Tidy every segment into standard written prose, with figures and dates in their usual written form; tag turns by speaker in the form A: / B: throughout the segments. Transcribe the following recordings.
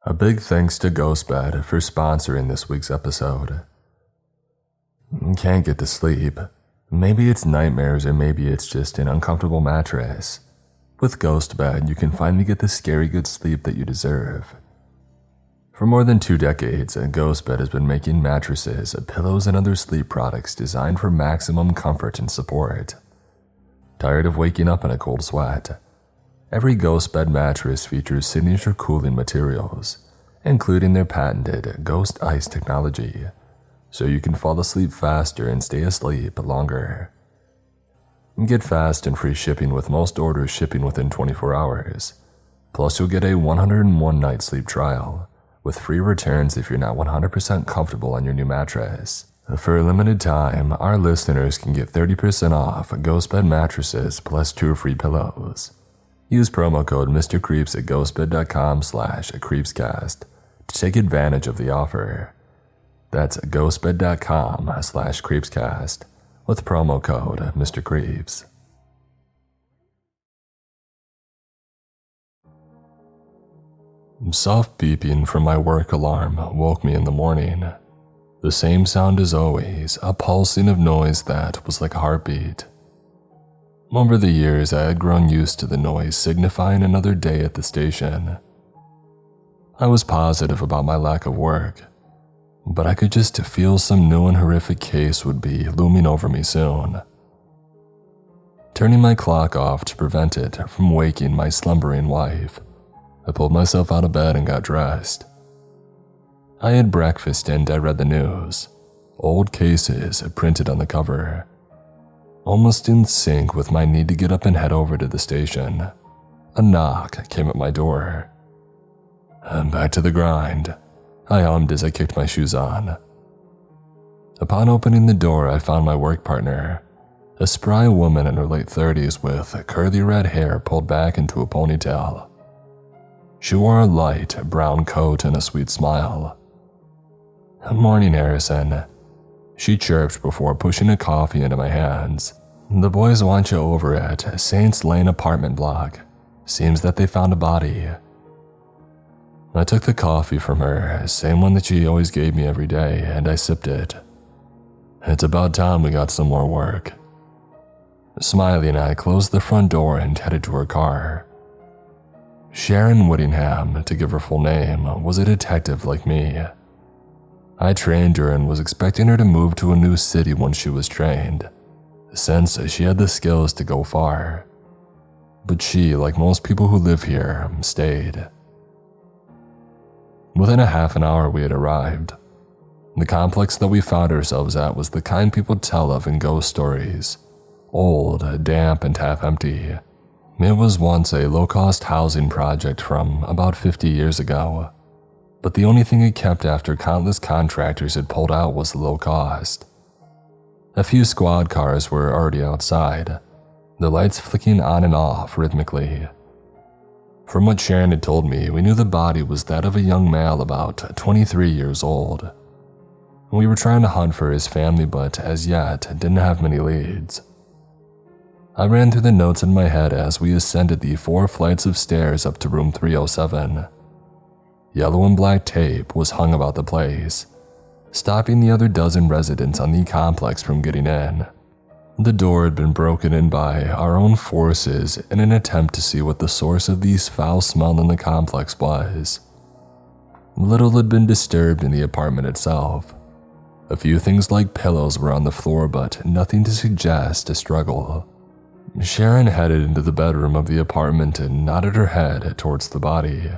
A: A big thanks to Ghostbed for sponsoring this week's episode. Can't get to sleep. Maybe it's nightmares or maybe it's just an uncomfortable mattress. With Ghostbed, you can finally get the scary good sleep that you deserve. For more than 2 decades, Ghostbed has been making mattresses, pillows, and other sleep products designed for maximum comfort and support. Tired of waking up in a cold sweat? Every Ghostbed mattress features signature cooling materials, including their patented Ghost Ice technology, so you can fall asleep faster and stay asleep longer. Get fast and free shipping with most orders shipping within 24 hours. Plus, you'll get a 101-night sleep trial, with free returns if you're not 100% comfortable on your new mattress. For a limited time, our listeners can get 30% off Ghostbed mattresses plus 2 free pillows. Use promo code MrCreeps at ghostbed.com/creepscast to take advantage of the offer. That's ghostbed.com/creepscast with promo code MrCreeps. Soft beeping from my work alarm woke me in the morning. The same sound as always, a pulsing of noise that was like a heartbeat. Over the years, I had grown used to the noise signifying another day at the station. I was positive about my lack of work, but I could just feel some new and horrific case would be looming over me soon. Turning my clock off to prevent it from waking my slumbering wife, I pulled myself out of bed and got dressed. I had breakfast and I read the news. Old cases printed on the cover. Almost in sync with my need to get up and head over to the station, a knock came at my door. I'm back to the grind, I hummed as I kicked my shoes on. Upon opening the door, I found my work partner, a spry woman in her late 30s with curly red hair pulled back into a ponytail. She wore a light brown coat and a sweet smile. "Morning, Harrison," she chirped before pushing a coffee into my hands. "The boys want you over at Saints Lane apartment block. Seems that they found a body." I took the coffee from her, same one that she always gave me every day, and I sipped it. It's about time we got some more work. Smiling, I closed the front door and headed to her car. Sharon Whittingham, to give her full name, was a detective like me. I trained her and was expecting her to move to a new city once she was trained, since she had the skills to go far. But she, like most people who live here, stayed. Within a half an hour we had arrived. The complex that we found ourselves at was the kind people tell of in ghost stories. Old, damp, and half empty. It was once a low-cost housing project from about 50 years ago. But the only thing it kept after countless contractors had pulled out was the low cost. A few squad cars were already outside, the lights flicking on and off rhythmically. From what Sharon had told me, we knew the body was that of a young male about 23 years old. We were trying to hunt for his family, but as yet didn't have many leads. I ran through the notes in my head as we ascended the 4 flights of stairs up to room 307. Yellow and black tape was hung about the place, stopping the other dozen residents on the complex from getting in. The door had been broken in by our own forces in an attempt to see what the source of these foul smell in the complex was. Little had been disturbed in the apartment itself. A few things like pillows were on the floor, but nothing to suggest a struggle. Sharon headed into the bedroom of the apartment and nodded her head towards the body.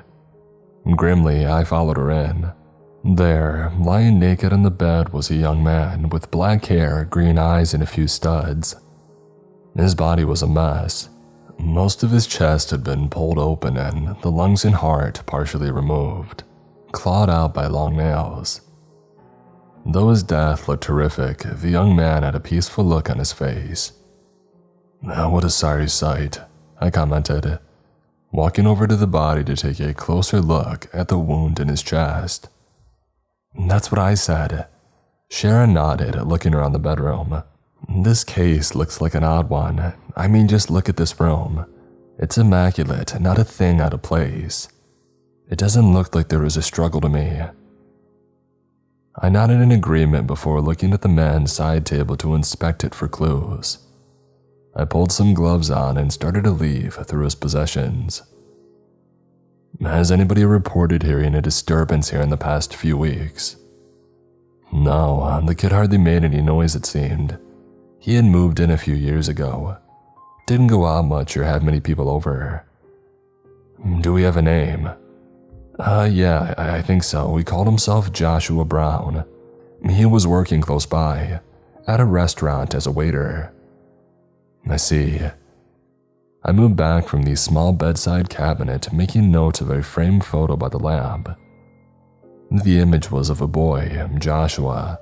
A: Grimly, I followed her in. There, lying naked on the bed, was a young man with black hair, green eyes, and a few studs. His body was a mess. Most of his chest had been pulled open and the lungs and heart partially removed, clawed out by long nails. Though his death looked horrific, the young man had a peaceful look on his face. "What a sorry sight," I commented, walking over to the body to take a closer look at the wound in his chest. "That's what I said." Sharon nodded, looking around the bedroom. "This case looks like an odd one. I mean, just look at this room. It's immaculate, not a thing out of place. It doesn't look like there was a struggle to me. I nodded in agreement before looking at the man's side table to inspect it for clues. I pulled some gloves on and started to leave through his possessions. Has anybody reported hearing a disturbance here in the past few weeks? No, the kid hardly made any noise, it seemed. He had moved in a few years ago. Didn't go out much or have many people over. Do we have a name? Yeah, I think so. We called himself Joshua Brown. He was working close by, at a restaurant as a waiter. I see. I moved back from the small bedside cabinet, making note of a framed photo by the lamp. The image was of a boy, Joshua,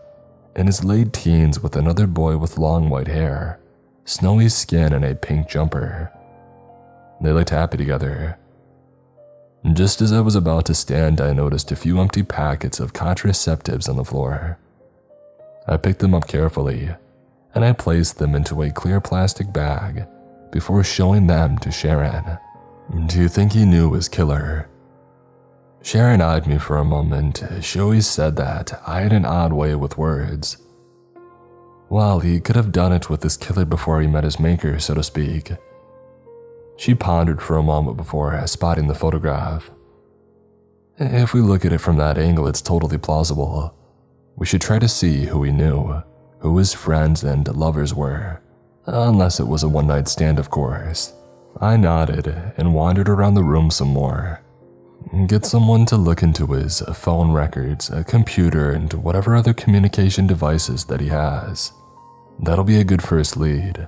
A: in his late teens with another boy with long white hair, snowy skin, and a pink jumper. They looked happy together. Just as I was about to stand, I noticed a few empty packets of contraceptives on the floor. I picked them up carefully, and I placed them into a clear plastic bag before showing them to Sharon. Do you think he knew his killer? Sharon eyed me for a moment. She always said that I had an odd way with words. Well, he could have done it with his killer before he met his maker, so to speak. She pondered for a moment before spotting the photograph. If we look at it from that angle, it's totally plausible. We should try to see who he knew, who his friends and lovers were. Unless it was a one-night stand, of course. I nodded and wandered around the room some more. Get someone to look into his phone records, a computer, and whatever other communication devices that he has. That'll be a good first lead.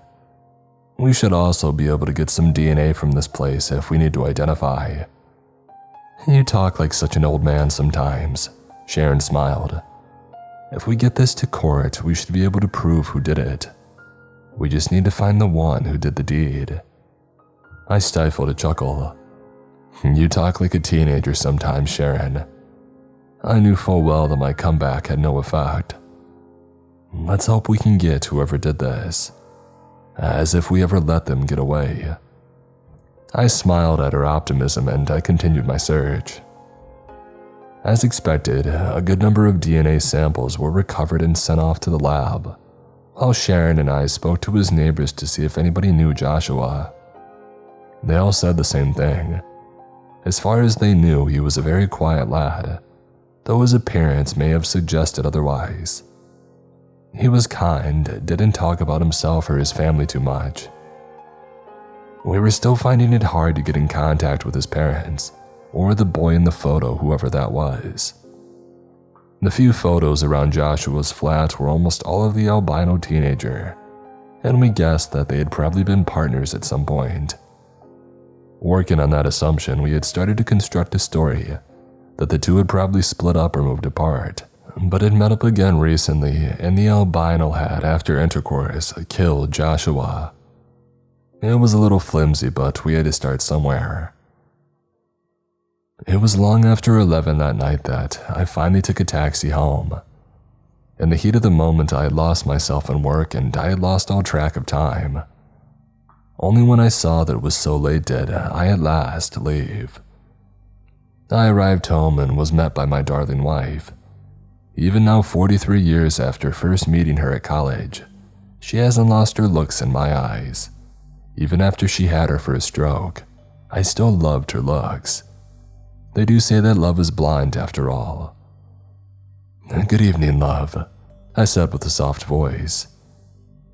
A: We should also be able to get some DNA from this place if we need to identify. You talk like such an old man sometimes, Sharon smiled. If we get this to court, we should be able to prove who did it. We just need to find the one who did the deed. I stifled a chuckle. You talk like a teenager sometimes, Sharon. I knew full well that my comeback had no effect. Let's hope we can get whoever did this. As if we ever let them get away. I smiled at her optimism and I continued my search. As expected, a good number of DNA samples were recovered and sent off to the lab, while Sharon and I spoke to his neighbors to see if anybody knew Joshua. They all said the same thing. As far as they knew, he was a very quiet lad, though his appearance may have suggested otherwise. He was kind, didn't talk about himself or his family too much. We were still finding it hard to get in contact with his parents, or the boy in the photo, whoever that was. The few photos around Joshua's flat were almost all of the albino teenager, and we guessed that they had probably been partners at some point. Working on that assumption, we had started to construct a story that the two had probably split up or moved apart, but had met up again recently, and the albino had, after intercourse, killed Joshua. It was a little flimsy, but we had to start somewhere. It was long after 11 that night that I finally took a taxi home. In the heat of the moment, I had lost myself in work and I had lost all track of time. Only when I saw that it was so late did I at last leave. I arrived home and was met by my darling wife. Even now, 43 years after first meeting her at college, she hasn't lost her looks in my eyes. Even after she had her first stroke, I still loved her looks. They do say that love is blind after all. Good evening, love, I said with a soft voice.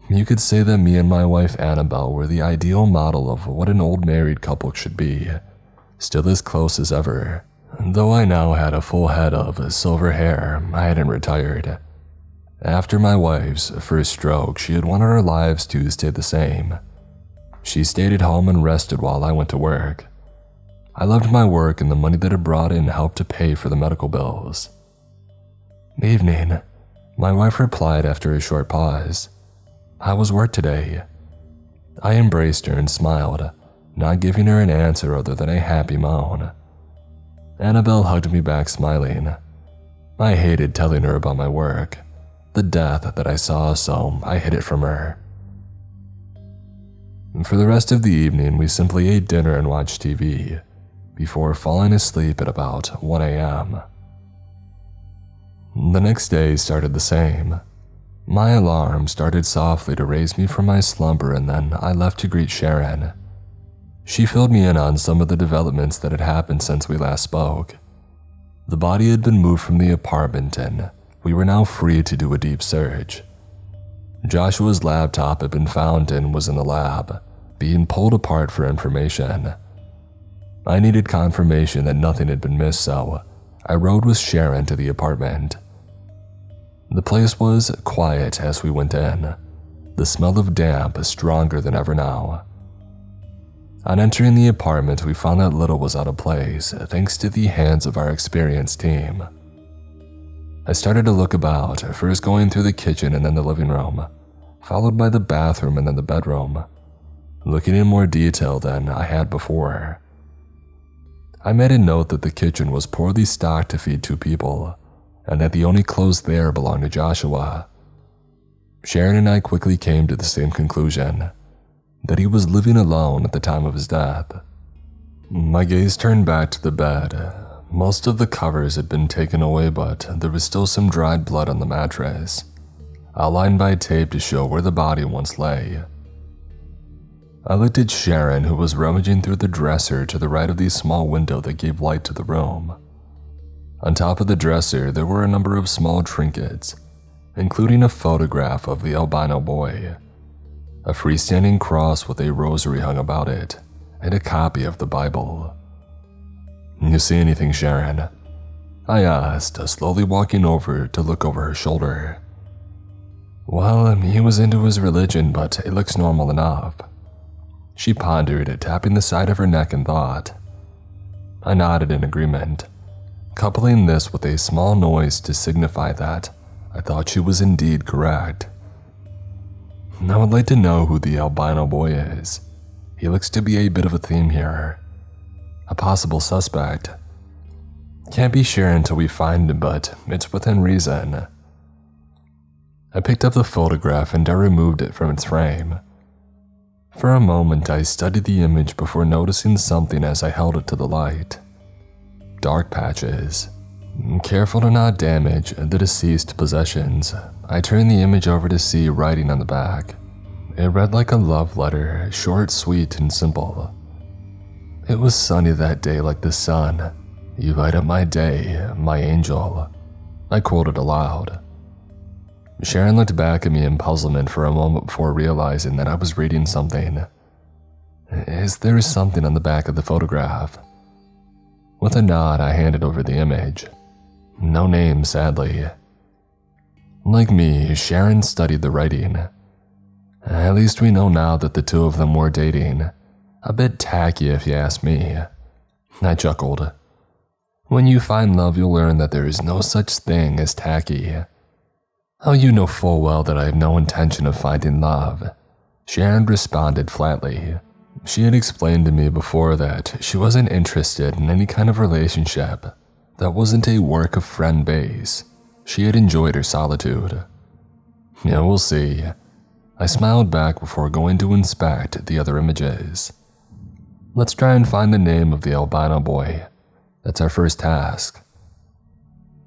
A: You could say that me and my wife Annabelle were the ideal model of what an old married couple should be, still as close as ever. Though I now had a full head of silver hair, I hadn't retired. After my wife's first stroke, she had wanted our lives to stay the same. She stayed at home and rested while I went to work. I loved my work and the money that it brought in helped to pay for the medical bills. Evening, my wife replied after a short pause. How was work today? I embraced her and smiled, not giving her an answer other than a happy moan. Annabelle hugged me back smiling. I hated telling her about my work, the death that I saw, so I hid it from her. For the rest of the evening, we simply ate dinner and watched TV. before falling asleep at about 1 a.m. The next day started the same. My alarm started softly to raise me from my slumber, and then I left to greet Sharon. She filled me in on some of the developments that had happened since we last spoke. The body had been moved from the apartment, and we were now free to do a deep search. Joshua's laptop had been found and was in the lab, being pulled apart for information. I needed confirmation that nothing had been missed, so I rode with Sharon to the apartment. The place was quiet as we went in, the smell of damp stronger than ever now. On entering the apartment, we found that little was out of place thanks to the hands of our experienced team. I started to look about, first going through the kitchen and then the living room, followed by the bathroom and then the bedroom, looking in more detail than I had before. I made a note that the kitchen was poorly stocked to feed 2 people, and that the only clothes there belonged to Joshua. Sharon and I quickly came to the same conclusion, that he was living alone at the time of his death. My gaze turned back to the bed. Most of the covers had been taken away, but there was still some dried blood on the mattress, outlined by tape to show where the body once lay. I looked at Sharon, who was rummaging through the dresser to the right of the small window that gave light to the room. On top of the dresser, there were a number of small trinkets, including a photograph of the albino boy, a freestanding cross with a rosary hung about it, and a copy of the Bible. "You see anything, Sharon?" I asked, slowly walking over to look over her shoulder. "Well, he was into his religion, but it looks normal enough." She pondered, tapping the side of her neck in thought. I nodded in agreement, coupling this with a small noise to signify that I thought she was indeed correct. "I would like to know who the albino boy is. He looks to be a bit of a theme here. A possible suspect. Can't be sure until we find him, but it's within reason." I picked up the photograph and I removed it from its frame. For a moment, I studied the image before noticing something as I held it to the light. Dark patches. Careful to not damage the deceased possessions, I turned the image over to see writing on the back. It read like a love letter, short, sweet, and simple. "It was sunny that day like the sun. You light up my day, my angel." I quoted aloud. Sharon looked back at me in puzzlement for a moment before realizing that I was reading something. "Is there something on the back of the photograph?" With a nod, I handed over the image. "No name, sadly." Like me, Sharon studied the writing. "At least we know now that the 2 of them were dating. A bit tacky if you ask me." I chuckled. "When you find love, you'll learn that there is no such thing as tacky." "Oh, you know full well that I have no intention of finding love," Sharon responded flatly. She had explained to me before that she wasn't interested in any kind of relationship that wasn't a work of friend base. She had enjoyed her solitude. "Yeah, we'll see." I smiled back before going to inspect the other images. "Let's try and find the name of the albino boy. That's our first task."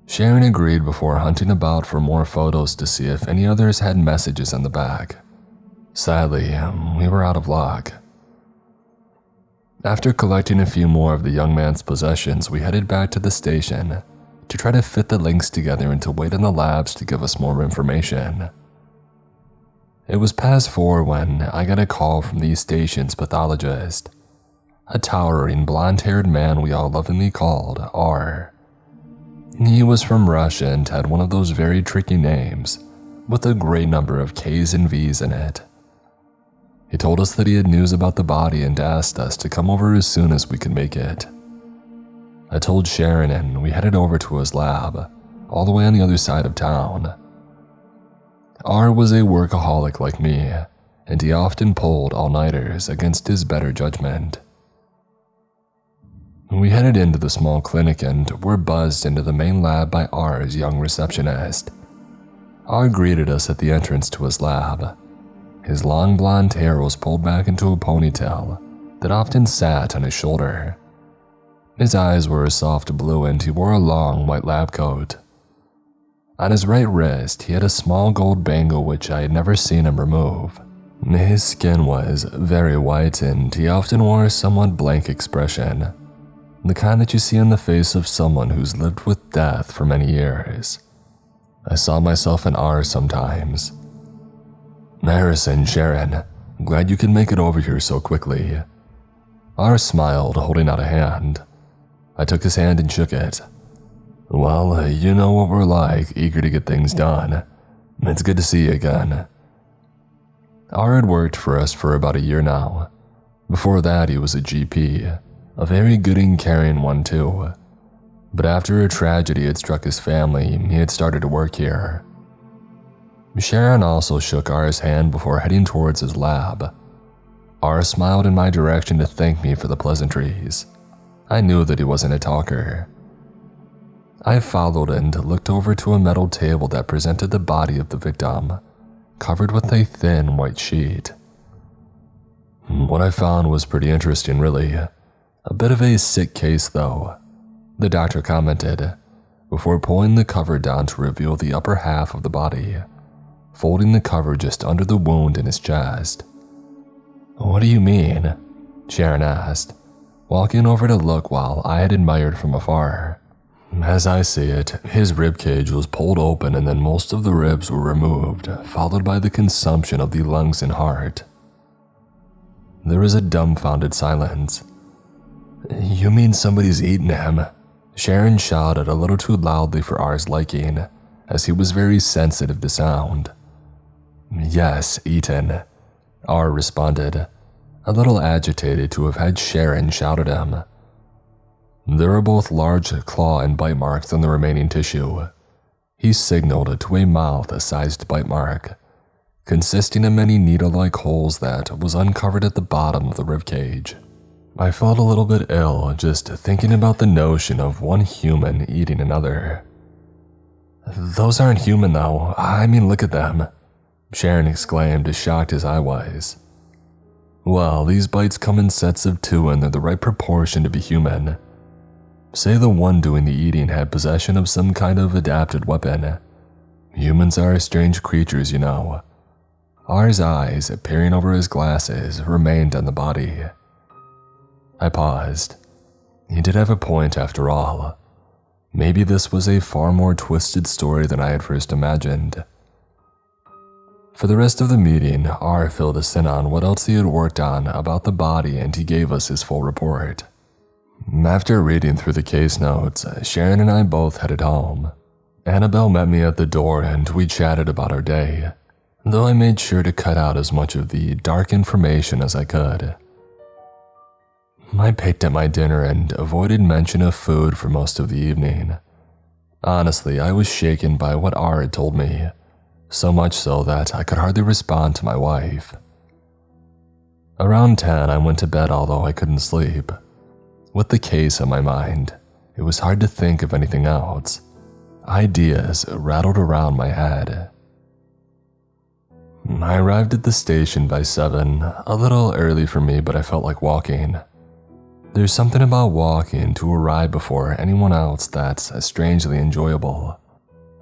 A: Sharon agreed before hunting about for more photos to see if any others had messages on the back. Sadly, we were out of luck. After collecting a few more of the young man's possessions, we headed back to the station to try to fit the links together and to wait in the labs to give us more information. It was past 4 when I got a call from the station's pathologist, a towering blonde-haired man we all lovingly called R. He was from Russia and had one of those very tricky names, with a great number of K's and V's in it. He told us that he had news about the body and asked us to come over as soon as we could make it. I told Sharon and we headed over to his lab, all the way on the other side of town. R was a workaholic like me, and he often pulled all-nighters against his better judgment. We headed into the small clinic and were buzzed into the main lab by R's young receptionist. R greeted us at the entrance to his lab. His long blonde hair was pulled back into a ponytail that often sat on his shoulder. His eyes were a soft blue and he wore a long white lab coat. On his right wrist, he had a small gold bangle which I had never seen him remove. His skin was very white and he often wore a somewhat blank expression, the kind that you see on the face of someone who's lived with death for many years. I saw myself in R sometimes. "Harrison, Sharon, I'm glad you could make it over here so quickly." R smiled, holding out a hand. I took his hand and shook it. "Well, you know what we're like, eager to get things done. It's good to see you again." R had worked for us for about a year now. Before that, he was a GP, a very good and caring one too. But after a tragedy had struck his family, he had started to work here. Sharon also shook R's hand before heading towards his lab. R smiled in my direction to thank me for the pleasantries. I knew that he wasn't a talker. I followed and looked over to a metal table that presented the body of the victim, covered with a thin white sheet. What I found was pretty interesting, really. A bit of a sick case, though, the doctor commented, before pulling the cover down to reveal the upper half of the body, folding the cover just under the wound in his chest. "What do you mean?" Sharon asked, walking over to look while I had admired from afar. As I see it, his ribcage was pulled open and then most of the ribs were removed, followed by the consumption of the lungs and heart. There was a dumbfounded silence. "You mean somebody's eaten him?" Sharon shouted a little too loudly for R's liking, as he was very sensitive to sound. "Yes, eaten," R responded, a little agitated to have had Sharon shout at him. There were both large claw and bite marks on the remaining tissue. He signaled to a mouth-sized bite mark, consisting of many needle-like holes that was uncovered at the bottom of the ribcage. I felt a little bit ill just thinking about the notion of one human eating another. "Those aren't human though, I mean look at them," Sharon exclaimed as shocked as I was. "Well, these bites come in sets of 2 and they're the right proportion to be human. Say the one doing the eating had possession of some kind of adapted weapon. Humans are strange creatures, you know." R's eyes, peering over his glasses, remained on the body. I paused. He did have a point after all. Maybe this was a far more twisted story than I had first imagined. For the rest of the meeting, R filled us in on what else he had worked on about the body and he gave us his full report. After reading through the case notes, Sharon and I both headed home. Annabelle met me at the door and we chatted about our day, though I made sure to cut out as much of the dark information as I could. I picked at my dinner and avoided mention of food for most of the evening. Honestly, I was shaken by what R had told me, so much so that I could hardly respond to my wife. Around 10, I went to bed although I couldn't sleep. With the case on my mind, it was hard to think of anything else. Ideas rattled around my head. I arrived at the station by 7, a little early for me, but I felt like walking. There's something about walking to arrive before anyone else that's strangely enjoyable.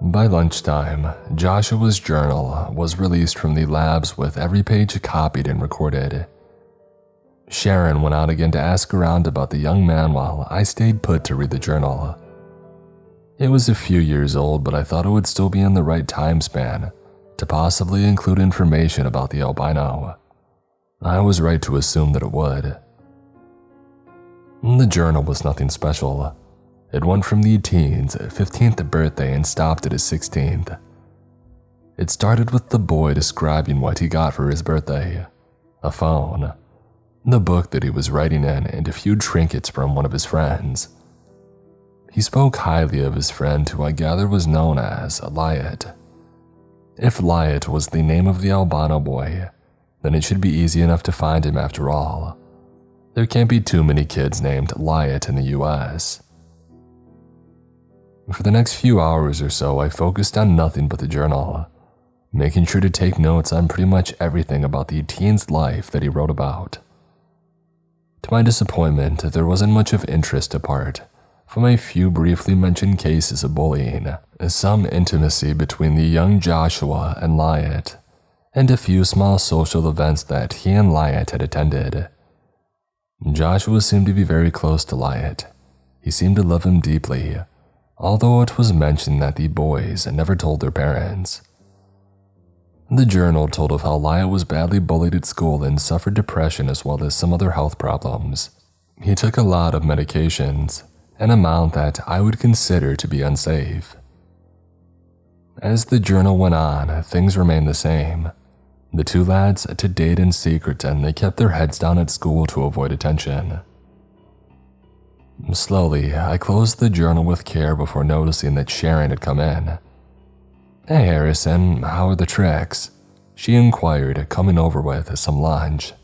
A: By lunchtime, Joshua's journal was released from the labs with every page copied and recorded. Sharon went out again to ask around about the young man while I stayed put to read the journal. It was a few years old, but I thought it would still be in the right time span to possibly include information about the albino. I was right to assume that it would. The journal was nothing special. It went from the teen's 15th birthday and stopped at his 16th. It started with the boy describing what he got for his birthday: a phone, the book that he was writing in, and a few trinkets from one of his friends. He spoke highly of his friend, who I gather was known as Lyot. If Lyot was the name of the albino boy, then it should be easy enough to find him after all. There can't be too many kids named Lyot in the US. For the next few hours or so, I focused on nothing but the journal, making sure to take notes on pretty much everything about the teen's life that he wrote about. To my disappointment, there wasn't much of interest apart from a few briefly mentioned cases of bullying, some intimacy between the young Joshua and Lyatt, and a few small social events that he and Lyatt had attended. Joshua seemed to be very close to Lyatt. He seemed to love him deeply, although it was mentioned that the boys never told their parents. The journal told of how Lyatt was badly bullied at school and suffered depression as well as some other health problems. He took a lot of medications, an amount that I would consider to be unsafe. As the journal went on, things remained the same. The two lads to date in secret, and they kept their heads down at school to avoid attention. Slowly, I closed the journal with care before noticing that Sharon had come in. "Hey Harrison, how are the tricks?" she inquired, coming over with some lunch.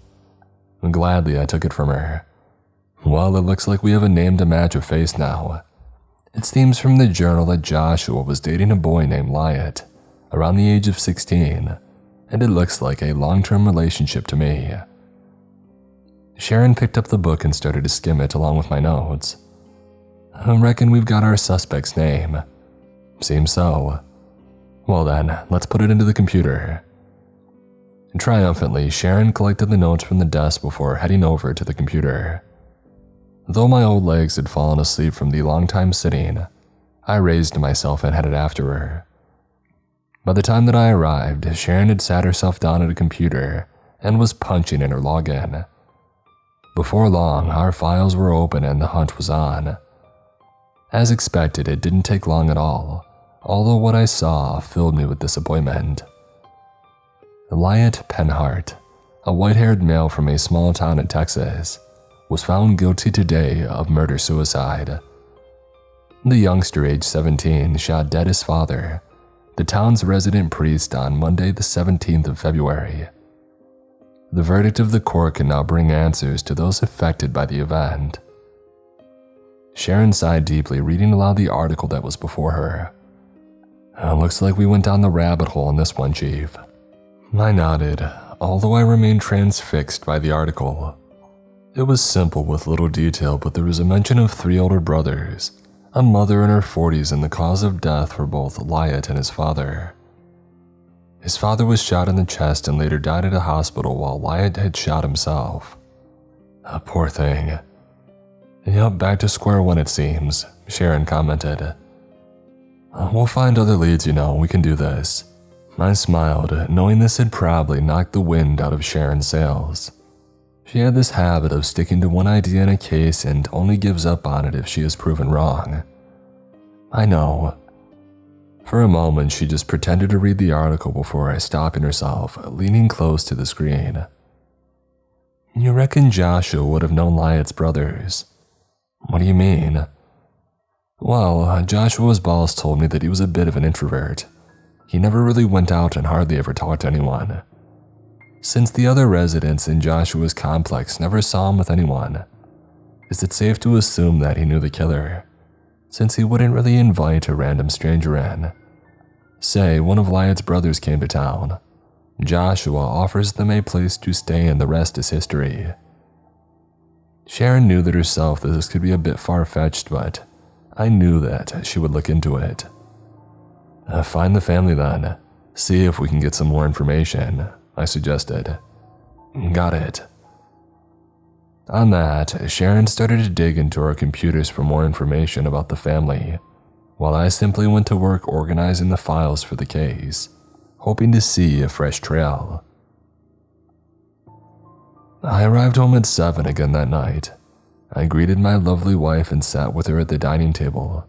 A: Gladly, I took it from her. "Well, it looks like we have a name to match a face now. It seems from the journal that Joshua was dating a boy named Lyatt, around the age of 16, and it looks like a long-term relationship to me." Sharon picked up the book and started to skim it along with my notes. "I reckon we've got our suspect's name." "Seems so." "Well then, let's put it into the computer." Triumphantly, Sharon collected the notes from the desk before heading over to the computer. Though my old legs had fallen asleep from the long time sitting, I raised myself and headed after her. By the time that I arrived, Sharon had sat herself down at a computer and was punching in her login. Before long, our files were open and the hunt was on. As expected, it didn't take long at all, although what I saw filled me with disappointment. Lyatt Penhart, a white-haired male from a small town in Texas, was found guilty today of murder-suicide. The youngster, aged 17, shot dead his father, the town's resident priest, on Monday the 17th of February. The verdict of the court can now bring answers to those affected by the event. Sharon sighed deeply, reading aloud the article that was before her. "Looks like we went down the rabbit hole in this one, Chief." I nodded, although I remained transfixed by the article. It was simple with little detail, but there was a mention of 3 older brothers, a mother in her 40s, and the cause of death for both Lyatt and his father. His father was shot in the chest and later died at a hospital while Lyatt had shot himself. Poor thing. "Yup, back to square one it seems," Sharon commented. "We'll find other leads, we can do this." I smiled, knowing this had probably knocked the wind out of Sharon's sails. She had this habit of sticking to one idea in a case and only gives up on it if she is proven wrong. I know. For a moment, she just pretended to read the article before stopping herself, leaning close to the screen. "You reckon Joshua would have known Lyatt's brothers?" "What do you mean?" "Well, Joshua's boss told me that he was a bit of an introvert. He never really went out and hardly ever talked to anyone. Since the other residents in Joshua's complex never saw him with anyone, is it safe to assume that he knew the killer, since he wouldn't really invite a random stranger in? Say one of Lyatt's brothers came to town. Joshua offers them a place to stay and the rest is history." Sharon knew that herself that this could be a bit far-fetched, but I knew that she would look into it. "Find the family then. See if we can get some more information," I suggested. "Got it." On that, Sharon started to dig into our computers for more information about the family, while I simply went to work organizing the files for the case, hoping to see a fresh trail. I arrived home at 7 again that night. I greeted my lovely wife and sat with her at the dining table.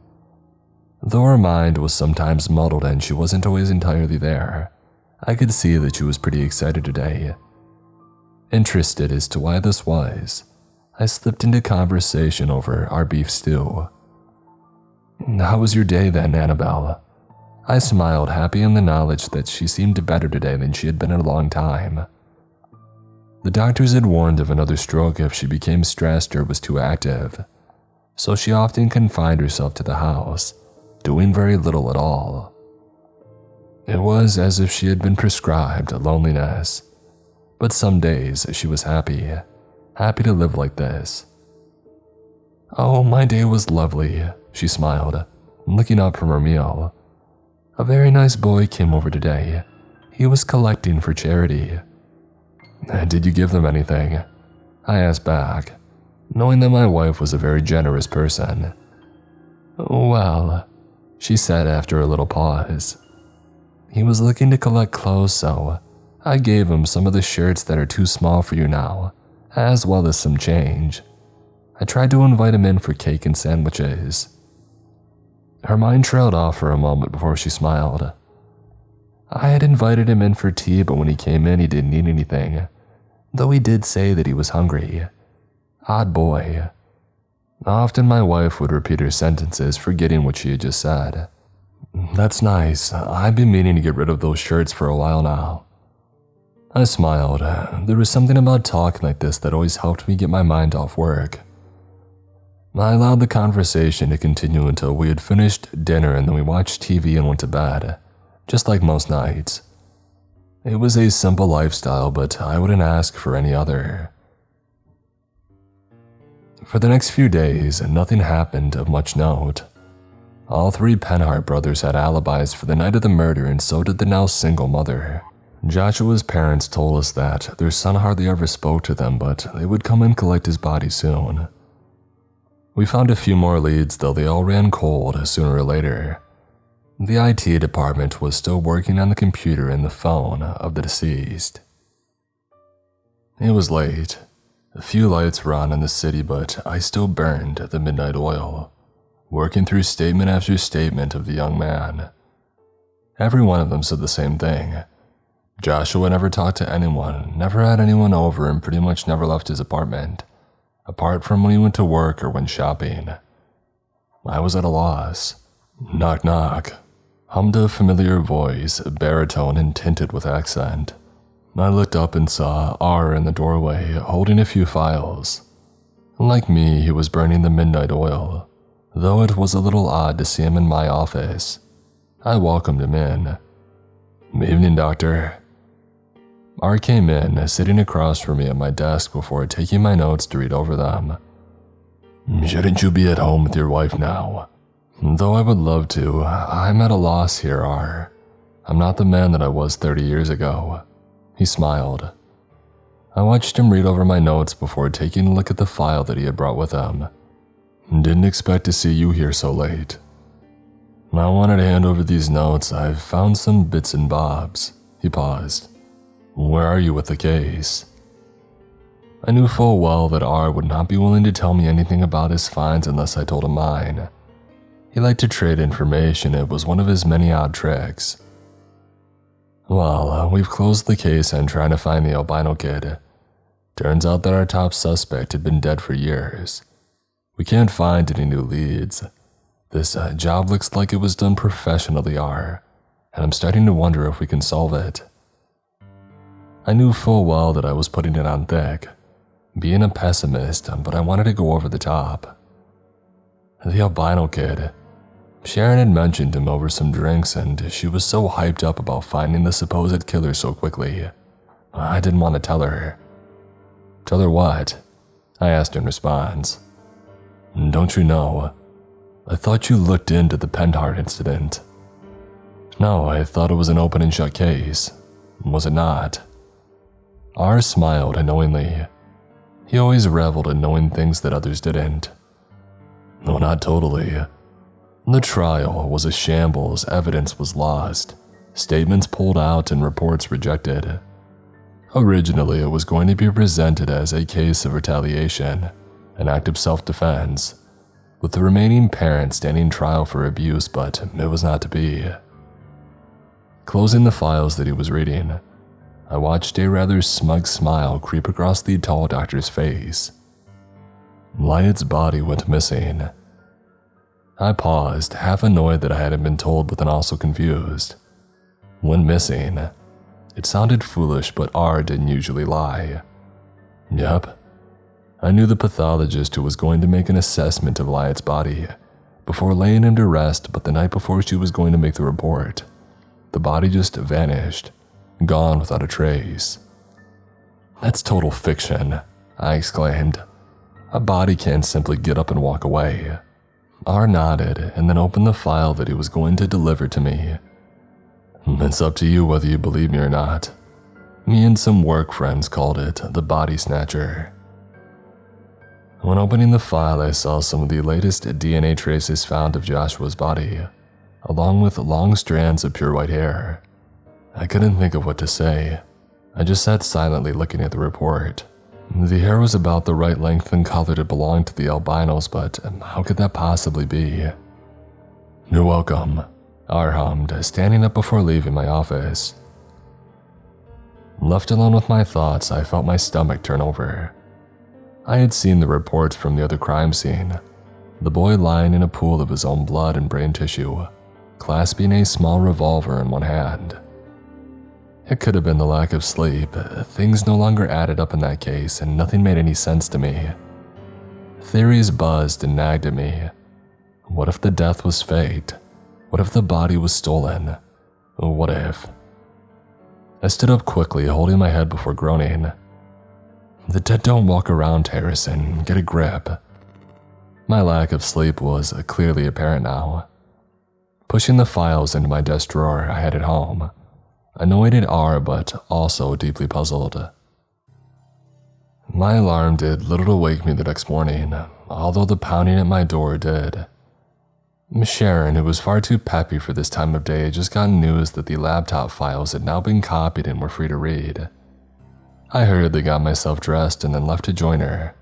A: Though her mind was sometimes muddled and she wasn't always entirely there, I could see that she was pretty excited today. Interested as to why this was, I slipped into conversation over our beef stew. "How was your day then, Annabelle?" I smiled, happy in the knowledge that she seemed better today than she had been in a long time. The doctors had warned of another stroke if she became stressed or was too active, so she often confined herself to the house, doing very little at all. It was as if she had been prescribed loneliness, but some days she was happy. happy to live like this. Oh, my day was lovely, she smiled, looking up from her meal. A very nice boy came over today. He was collecting for charity. Did you give them anything? I asked back, knowing that my wife was a very generous person. Well, she said after a little pause. He was looking to collect clothes, so I gave him some of the shirts that are too small for you now, as well as some change. I tried to invite him in for cake and sandwiches. Her mind trailed off for a moment before she smiled. I had invited him in for tea, but when he came in, he didn't eat anything, though he did say that he was hungry. Odd boy. Often my wife would repeat her sentences, forgetting what she had just said. That's nice. I've been meaning to get rid of those shirts for a while now. I smiled. There was something about talking like this that always helped me get my mind off work. I allowed the conversation to continue until we had finished dinner, and then we watched TV and went to bed, just like most nights. It was a simple lifestyle, but I wouldn't ask for any other. For the next few days, nothing happened of much note. All three Penhart brothers had alibis for the night of the murder, and so did the now single mother. Joshua's parents told us that their son hardly ever spoke to them, but they would come and collect his body soon. We found a few more leads, though they all ran cold sooner or later. The IT department was still working on the computer and the phone of the deceased. It was late. A few lights were on in the city, but I still burned the midnight oil, working through statement after statement of the young man. Every one of them said the same thing. Joshua never talked to anyone, never had anyone over, and pretty much never left his apartment, apart from when he went to work or went shopping. I was at a loss. Knock knock, hummed a familiar voice, baritone and tinted with accent. I looked up and saw R in the doorway, holding a few files. Like me, he was burning the midnight oil, though it was a little odd to see him in my office. I welcomed him in. Evening, doctor. R came in, sitting across from me at my desk before taking my notes to read over them. Shouldn't you be at home with your wife now? Though I would love to, I'm at a loss here, R. I'm not the man that I was 30 years ago. He smiled. I watched him read over my notes before taking a look at the file that he had brought with him. Didn't expect to see you here so late. I wanted to hand over these notes. I've found some bits and bobs. He paused. Where are you with the case? I knew full well that R would not be willing to tell me anything about his finds unless I told him mine. He liked to trade information. It was one of his many odd tricks. Well, we've closed the case and trying to find the albino kid. Turns out that our top suspect had been dead for years. We can't find any new leads. This job looks like it was done professionally, R, and I'm starting to wonder if we can solve it. I knew full well that I was putting it on thick, being a pessimist, but I wanted to go over the top. The albino kid. Sharon had mentioned him over some drinks, and she was so hyped up about finding the supposed killer so quickly. I didn't want to tell her. Tell her what? I asked in response. Don't you know? I thought you looked into the Penhart incident. No, I thought it was an open and shut case. Was it not? R smiled knowingly. He always reveled in knowing things that others didn't. No, not totally. The trial was a shambles, evidence was lost, statements pulled out and reports rejected. Originally, it was going to be presented as a case of retaliation, an act of self-defense, with the remaining parent standing trial for abuse, but it was not to be. Closing the files that he was reading, I watched a rather smug smile creep across the tall doctor's face. Lynette's body went missing. I paused, half annoyed that I hadn't been told, but then also confused. Went missing. It sounded foolish, but R didn't usually lie. Yep. I knew the pathologist who was going to make an assessment of Lynette's body before laying him to rest, but the night before she was going to make the report, the body just vanished, gone without a trace. That's total fiction, I exclaimed. A body can't simply get up and walk away. R nodded and then opened the file that he was going to deliver to me. It's up to you whether you believe me or not. Me and some work friends called it the body snatcher. When opening the file, I saw some of the latest DNA traces found of Joshua's body, along with long strands of pure white hair. I couldn't think of what to say. I just sat silently looking at the report. The hair was about the right length and color to belong to the albinos, but how could that possibly be? You're welcome, R hummed, standing up before leaving my office. Left alone with my thoughts, I felt my stomach turn over. I had seen the reports from the other crime scene, the boy lying in a pool of his own blood and brain tissue, clasping a small revolver in one hand. It could have been the lack of sleep. Things no longer added up in that case, and nothing made any sense to me. Theories buzzed and nagged at me. What if the death was faked? What if the body was stolen? What if? I stood up quickly, holding my head before groaning. The dead don't walk around, Harrison. Get a grip. My lack of sleep was clearly apparent now. Pushing the files into my desk drawer, I headed home. Annoyed at R, but also deeply puzzled. My alarm did little to wake me the next morning, although the pounding at my door did. Sharon, who was far too peppy for this time of day, just got news that the laptop files had now been copied and were free to read. I hurriedly got myself dressed and then left to join her.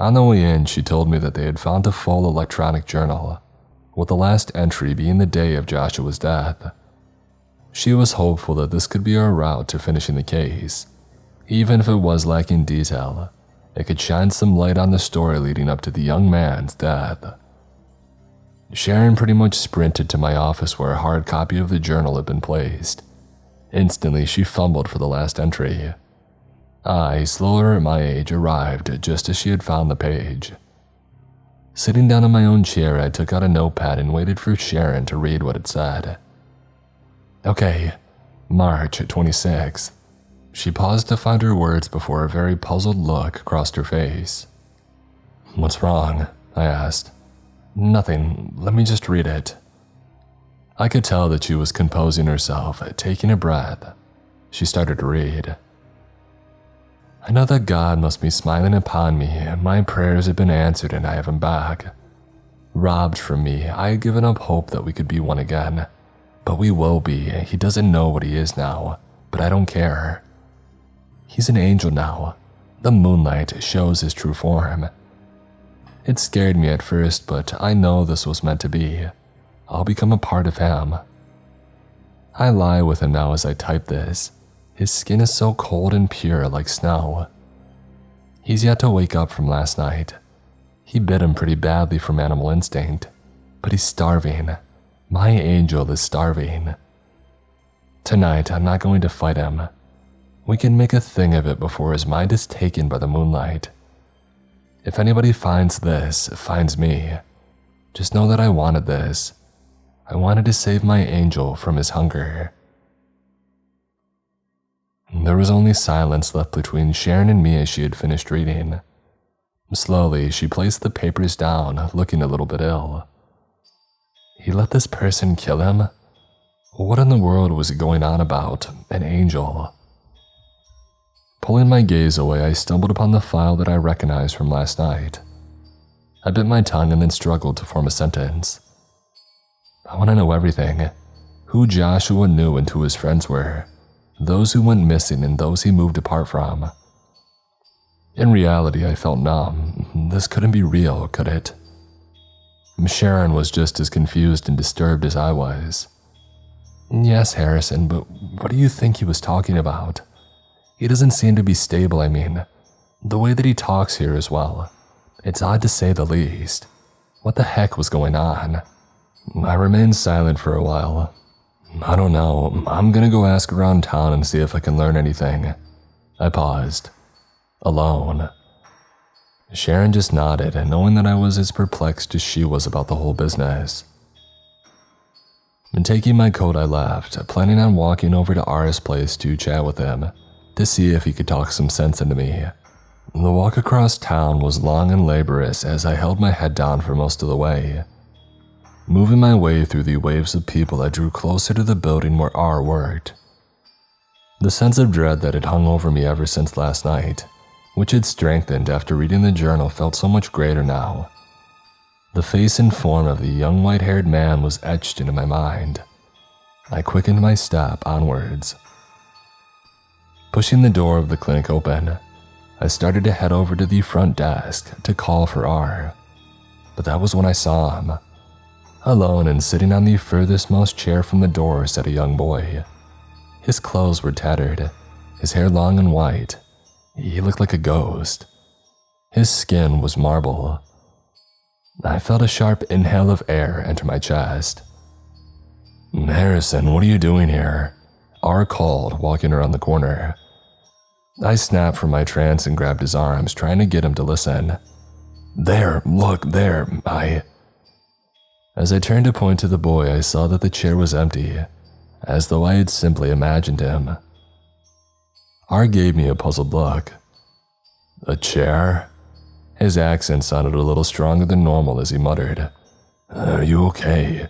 A: On the way in, she told me that they had found a full electronic journal, with the last entry being the day of Joshua's death. She was hopeful that this could be our route to finishing the case. Even if it was lacking detail, it could shine some light on the story leading up to the young man's death. Sharon pretty much sprinted to my office where a hard copy of the journal had been placed. Instantly, she fumbled for the last entry. I, slower at my age, arrived just as she had found the page. Sitting down in my own chair, I took out a notepad and waited for Sharon to read what it said. Okay, March 26th. She paused to find her words before a very puzzled look crossed her face. What's wrong? I asked. Nothing, let me just read it. I could tell that she was composing herself, taking a breath. She started to read. I know that God must be smiling upon me. My prayers have been answered and I have him back. Robbed from me, I had given up hope that we could be one again. But we will be. He doesn't know what he is now, but I don't care. He's an angel now. The moonlight shows his true form. It scared me at first, but I know this was meant to be. I'll become a part of him. I lie with him now as I type this. His skin is so cold and pure like snow. He's yet to wake up from last night. He bit him pretty badly from animal instinct, but he's starving. My angel is starving. Tonight, I'm not going to fight him. We can make a thing of it before his mind is taken by the moonlight. If anybody finds this, finds me, just know that I wanted this. I wanted to save my angel from his hunger. There was only silence left between Sharon and me as she had finished reading. Slowly, she placed the papers down, looking a little bit ill. He let this person kill him? What in the world was he going on about? An angel. Pulling my gaze away, I stumbled upon the file that I recognized from last night. I bit my tongue and then struggled to form a sentence. I want to know everything. Who Joshua knew and who his friends were. Those who went missing and those he moved apart from. In reality, I felt numb. This couldn't be real, could it? Sharon was just as confused and disturbed as I was. Yes, Harrison, but what do you think he was talking about? He doesn't seem to be stable, I mean. The way that he talks here as well. It's odd to say the least. What the heck was going on? I remained silent for a while. I don't know. I'm gonna go ask around town and see if I can learn anything. I paused. Alone. Sharon just nodded, knowing that I was as perplexed as she was about the whole business. And taking my coat, I left, planning on walking over to R's place to chat with him, to see if he could talk some sense into me. The walk across town was long and laborious as I held my head down for most of the way. Moving my way through the waves of people, I drew closer to the building where R worked. The sense of dread that had hung over me ever since last night, which had strengthened after reading the journal, felt so much greater now. The face and form of the young white-haired man was etched into my mind. I quickened my step onwards. Pushing the door of the clinic open, I started to head over to the front desk to call for R. But that was when I saw him. Alone and sitting on the furthest most chair from the door sat a young boy. His clothes were tattered, his hair long and white. He looked like a ghost. His skin was marble. I felt a sharp inhale of air enter my chest. "Harrison, what are you doing here?" R called, walking around the corner. I snapped from my trance and grabbed his arms, trying to get him to listen. "There, look, there, As I turned to point to the boy, I saw that the chair was empty, as though I had simply imagined him. R gave me a puzzled look. "A chair?" His accent sounded a little stronger than normal as he muttered, "Are you okay?"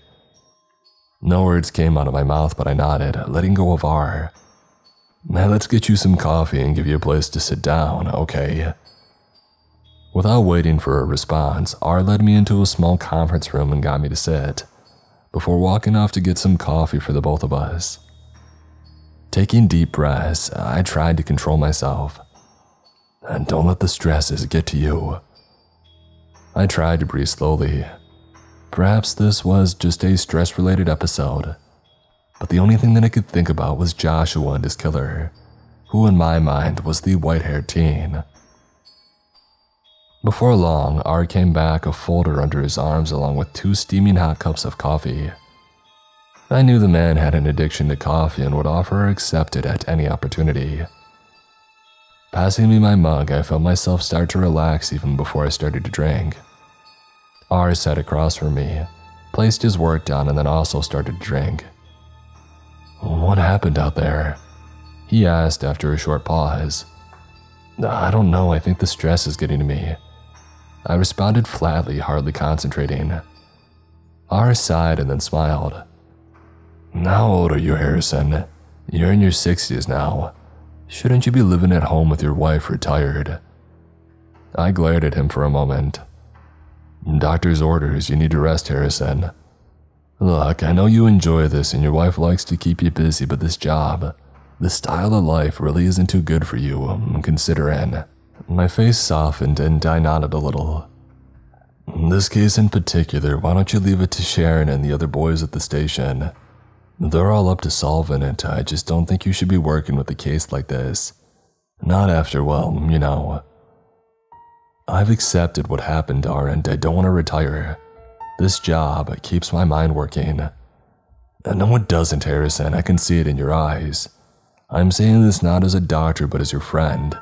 A: No words came out of my mouth, but I nodded, letting go of R. "Let's get you some coffee and give you a place to sit down, okay?" Without waiting for a response, R led me into a small conference room and got me to sit, before walking off to get some coffee for the both of us. Taking deep breaths, I tried to control myself. "And don't let the stresses get to you." I tried to breathe slowly. Perhaps this was just a stress-related episode, but the only thing that I could think about was Joshua and his killer, who in my mind was the white-haired teen. Before long, R came back, a folder under his arms along with 2 steaming hot cups of coffee. I knew the man had an addiction to coffee and would offer or accept it at any opportunity. Passing me my mug, I felt myself start to relax even before I started to drink. R sat across from me, placed his work down, and then also started to drink. "What happened out there?" he asked after a short pause. "I don't know, I think the stress is getting to me." I responded flatly, hardly concentrating. R sighed and then smiled. "How old are you, Harrison? You're in your 60s now. Shouldn't you be living at home with your wife retired?" I glared at him for a moment. "Doctor's orders, you need to rest, Harrison. Look, I know you enjoy this and your wife likes to keep you busy, but this job, this style of life really isn't too good for you, considering." My face softened and I nodded a little. "In this case in particular, why don't you leave it to Sharon and the other boys at the station? They're all up to solving it. I just don't think you should be working with a case like this. Not after, well, you know. I've accepted what happened, R, and I don't want to retire. This job keeps my mind working." "No, it doesn't, Harrison. I can see it in your eyes. I'm saying this not as a doctor, but as your friend.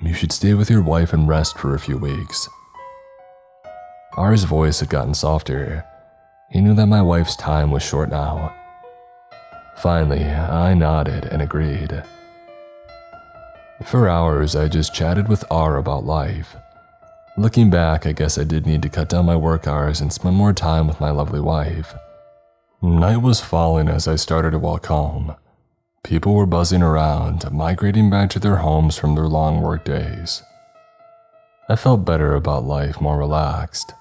A: You should stay with your wife and rest for a few weeks." R's voice had gotten softer. He knew that my wife's time was short now. Finally, I nodded and agreed. For hours, I just chatted with R about life. Looking back, I guess I did need to cut down my work hours and spend more time with my lovely wife. Night was falling as I started to walk home. People were buzzing around, migrating back to their homes from their long work days. I felt better about life, more relaxed.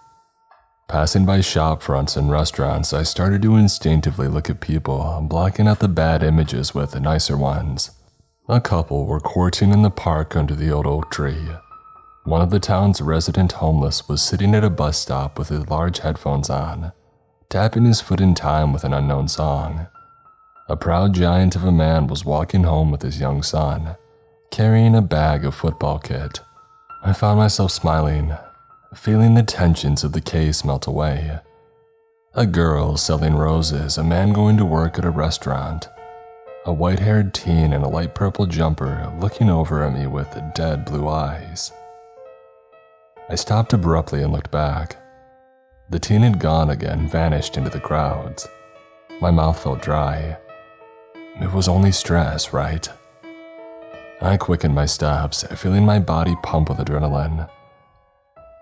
A: Passing by shop fronts and restaurants, I started to instinctively look at people, blocking out the bad images with the nicer ones. A couple were courting in the park under the old oak tree. One of the town's resident homeless was sitting at a bus stop with his large headphones on, tapping his foot in time with an unknown song. A proud giant of a man was walking home with his young son, carrying a bag of football kit. I found myself smiling, feeling the tensions of the case melt away. A girl selling roses, a man going to work at a restaurant, a white-haired teen in a light purple jumper looking over at me with dead blue eyes. I stopped abruptly and looked back. The teen had gone again, vanished into the crowds. My mouth felt dry. It was only stress, right? I quickened my steps, feeling my body pump with adrenaline.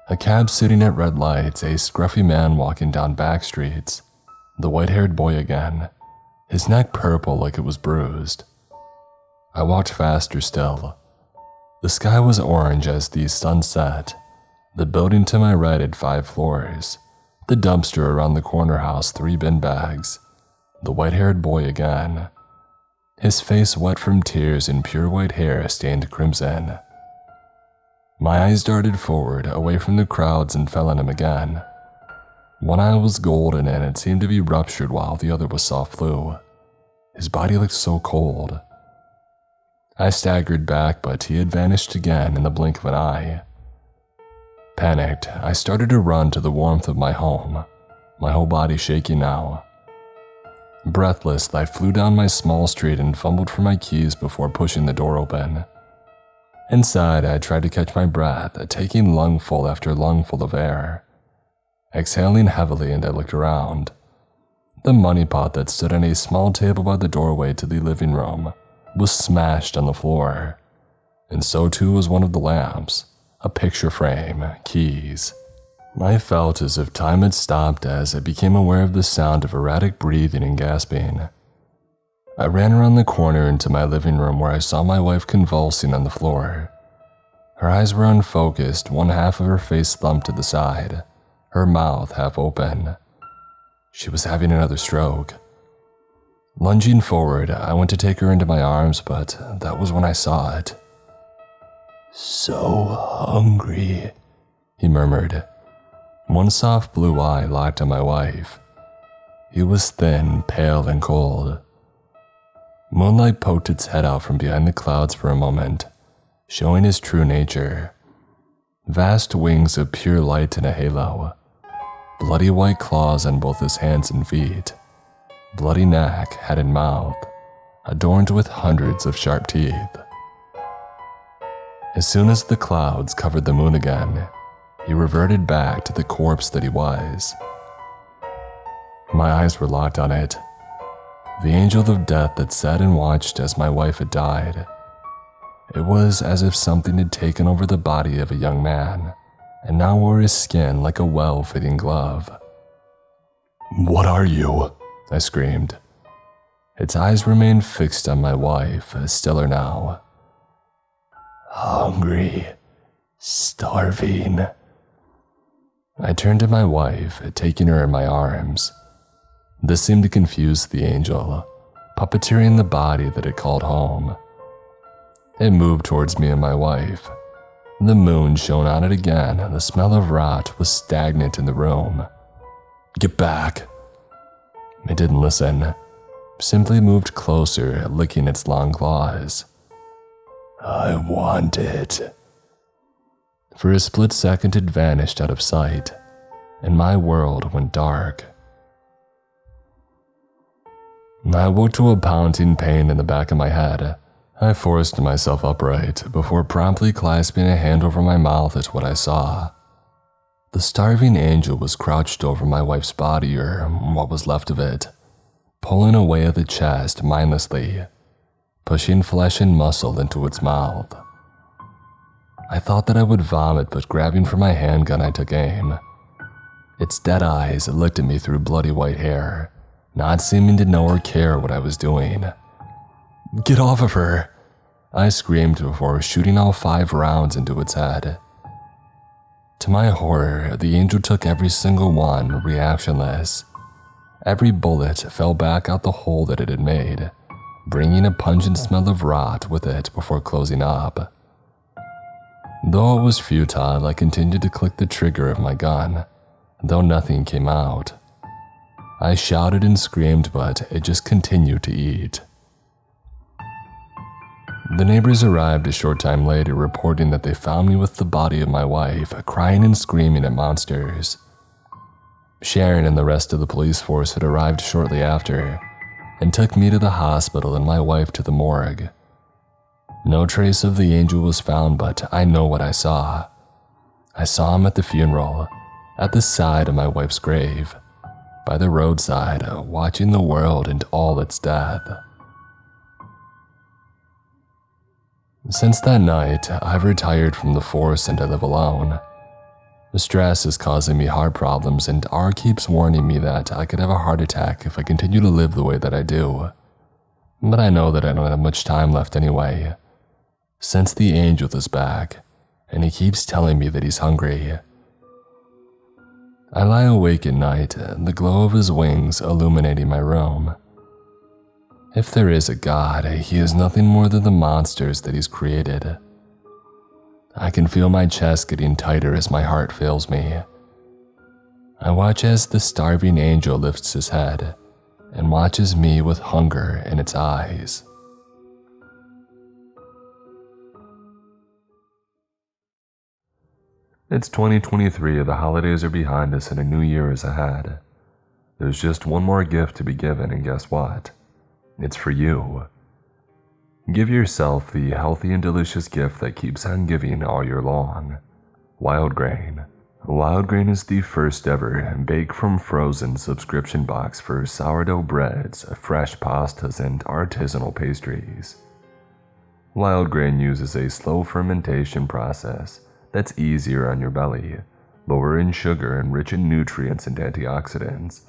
A: A cab sitting at red lights, a scruffy man walking down back streets, the white-haired boy again, his neck purple like it was bruised. I walked faster still. The sky was orange as the sun set. The building to my right had 5 floors. The dumpster around the corner house 3 bin bags. The white-haired boy again. His face wet from tears and pure white hair stained crimson. My eyes darted forward, away from the crowds, and fell on him again. One eye was golden and it seemed to be ruptured while the other was soft blue. His body looked so cold. I staggered back, but he had vanished again in the blink of an eye. Panicked, I started to run to the warmth of my home, my whole body shaking now. Breathless, I flew down my small street and fumbled for my keys before pushing the door open. Inside, I tried to catch my breath, taking lungful after lungful of air. Exhaling heavily, and I looked around. The money pot that stood on a small table by the doorway to the living room was smashed on the floor, and so too was one of the lamps, a picture frame, keys. I felt as if time had stopped as I became aware of the sound of erratic breathing and gasping. I ran around the corner into my living room where I saw my wife convulsing on the floor. Her eyes were unfocused, one half of her face slumped to the side, her mouth half open. She was having another stroke. Lunging forward, I went to take her into my arms, but that was when I saw it. "So hungry," he murmured. One soft blue eye locked on my wife. He was thin, pale, and cold. Moonlight poked its head out from behind the clouds for a moment, showing his true nature. Vast wings of pure light in a halo. Bloody white claws on both his hands and feet. Bloody neck, head and mouth, adorned with hundreds of sharp teeth. As soon as the clouds covered the moon again, he reverted back to the corpse that he was. My eyes were locked on it. The angel of death that sat and watched as my wife had died. It was as if something had taken over the body of a young man, and now wore his skin like a well-fitting glove. "What are you?" I screamed. Its eyes remained fixed on my wife, stiller now. "Hungry, starving." I turned to my wife, taking her in my arms. This seemed to confuse the angel, puppeteering the body that it called home. It moved towards me and my wife. The moon shone on it again, and the smell of rot was stagnant in the room. "Get back." It didn't listen, simply moved closer, licking its long claws. "I want it." For a split second it vanished out of sight, and my world went dark. I woke to a pounding pain in the back of my head. I forced myself upright before promptly clasping a hand over my mouth at what I saw. The starving angel was crouched over my wife's body, or what was left of it, pulling away at the chest mindlessly, pushing flesh and muscle into its mouth. I thought that I would vomit, but grabbing for my handgun, I took aim. Its dead eyes looked at me through bloody white hair, not seeming to know or care what I was doing. "Get off of her!" I screamed before shooting all 5 rounds into its head. To my horror, the angel took every single one, reactionless. Every bullet fell back out the hole that it had made, bringing a pungent smell of rot with it before closing up. Though it was futile, I continued to click the trigger of my gun, though nothing came out. I shouted and screamed, but it just continued to eat. The neighbors arrived a short time later, reporting that they found me with the body of my wife, crying and screaming at monsters. Sharon and the rest of the police force had arrived shortly after, and took me to the hospital and my wife to the morgue. No trace of the angel was found, but I know what I saw. I saw him at the funeral, at the side of my wife's grave, by the roadside, watching the world and all its death. Since that night, I've retired from the force and I live alone. The stress is causing me heart problems, and R keeps warning me that I could have a heart attack if I continue to live the way that I do. But I know that I don't have much time left anyway. Since the angel is back, and he keeps telling me that he's hungry. I lie awake at night, the glow of his wings illuminating my room. If there is a God, he is nothing more than the monsters that he's created. I can feel my chest getting tighter as my heart fails me. I watch as the starving angel lifts his head and watches me with hunger in its eyes. It's 2023, the holidays are behind us and a new year is ahead. There's just one more gift to be given, and guess what? It's for you. Give yourself the healthy and delicious gift that keeps on giving all year long. Wild Grain. Wild Grain is the first ever bake from frozen subscription box for sourdough breads, fresh pastas, and artisanal pastries. Wild Grain uses a slow fermentation process that's easier on your belly, lower in sugar and rich in nutrients and antioxidants,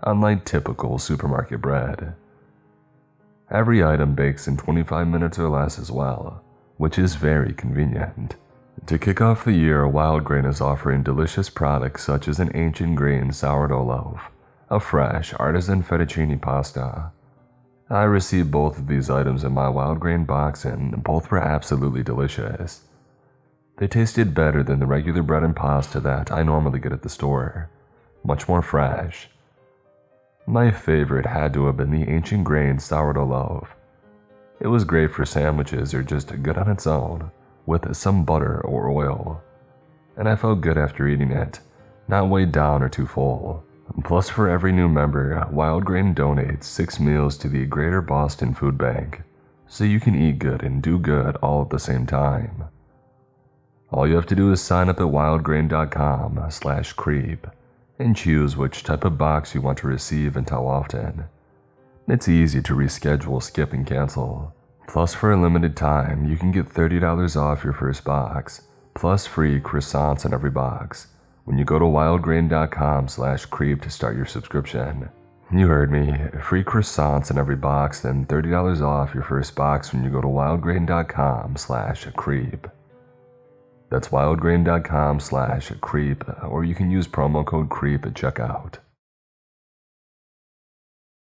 A: unlike typical supermarket bread. Every item bakes in 25 minutes or less as well, which is very convenient. To kick off the year, Wild Grain is offering delicious products such as an ancient grain sourdough loaf, a fresh artisan fettuccine pasta. I received both of these items in my Wild Grain box and both were absolutely delicious. They tasted better than the regular bread and pasta that I normally get at the store, much more fresh. My favorite had to have been the ancient grain sourdough loaf. It was great for sandwiches or just good on its own, with some butter or oil. And I felt good after eating it, not weighed down or too full. Plus, for every new member, Wild Grain donates 6 meals to the Greater Boston Food Bank, so you can eat good and do good all at the same time. All you have to do is sign up at wildgrain.com/creep. and choose which type of box you want to receive and how often. It's easy to reschedule, skip, and cancel. Plus, for a limited time, you can get $30 off your first box, plus free croissants in every box when you go to wildgrain.com/creep to start your subscription. You heard me, free croissants in every box, then $30 off your first box when you go to wildgrain.com/creep. That's wildgrain.com/creep, or you can use promo code CREEP at checkout.